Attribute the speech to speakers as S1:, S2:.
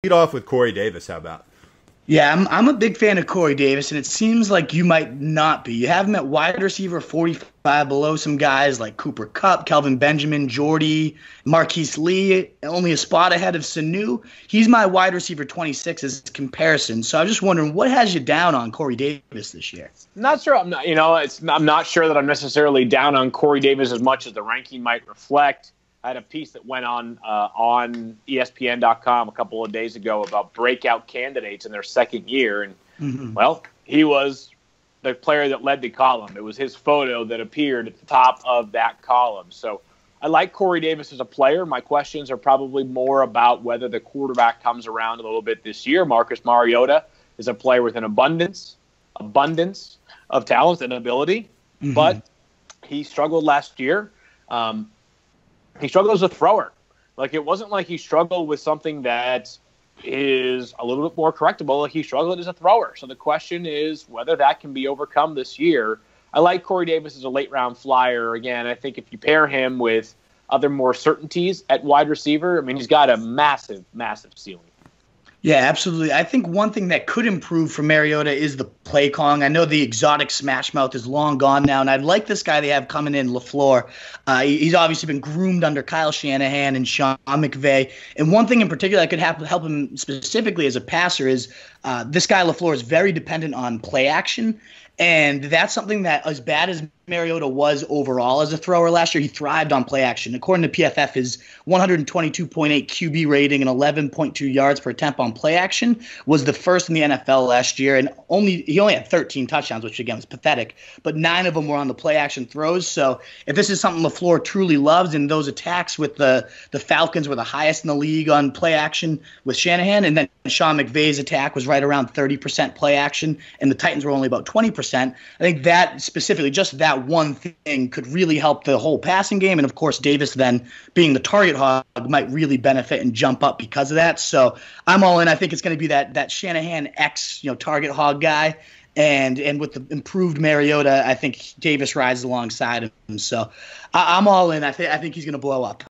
S1: lead off with Corey Davis. How about?
S2: Yeah, I'm a big fan of Corey Davis, and it seems like you might not be. You have him at wide receiver 45 below some guys like Cooper Kupp, Kelvin Benjamin, Jordy, Marquise Lee, only a spot ahead of Sanu. He's my wide receiver 26 as comparison. So I'm just wondering, what has you down on Corey Davis this year?
S3: Not sure. I'm not sure that I'm necessarily down on Corey Davis as much as the ranking might reflect. I had a piece that went on ESPN.com a couple of days ago about breakout candidates in their second year. And, well, he was the player that led the column. It was his photo that appeared at the top of that column. So I like Corey Davis as a player. My questions are probably more about whether the quarterback comes around a little bit this year. Marcus Mariota is a player with an abundance of talent and ability, but he struggled last year. He struggled as a thrower. Like, it wasn't like he struggled with something that is a little bit more correctable. Like, he struggled as a thrower. So the question is whether that can be overcome this year. I like Corey Davis as a late-round flyer. Again, I think if you pair him with other more certainties at wide receiver, I mean, he's got a massive, massive ceiling.
S2: Yeah, absolutely. I think one thing that could improve for Mariota is the play calling. I know the exotic smash mouth is long gone now, and I'd like this guy they have coming in, LaFleur. He's obviously been groomed under Kyle Shanahan and Sean McVay. And one thing in particular that could help him specifically as a passer is this guy LaFleur is very dependent on play action. And that's something that, as bad as Mariota was overall as a thrower last year, he thrived on play action. According to PFF, his 122.8 QB rating and 11.2 yards per attempt on play action was the first in the NFL last year. And he only had 13 touchdowns, which again was pathetic, but 9 of them were on the play action throws. So if this is something LaFleur truly loves, and those attacks with the Falcons were the highest in the league on play action with Shanahan, and then Sean McVay's attack was right around 30% play action, and the Titans were only about 20%. I think that specifically, just that one thing could really help the whole passing game. And of course, Davis then being the target hog might really benefit and jump up because of that. So I'm all in. I think it's going to be that Shanahan X, target hog guy. And with the improved Mariota, I think Davis rides alongside him. So I'm all in. I think he's going to blow up.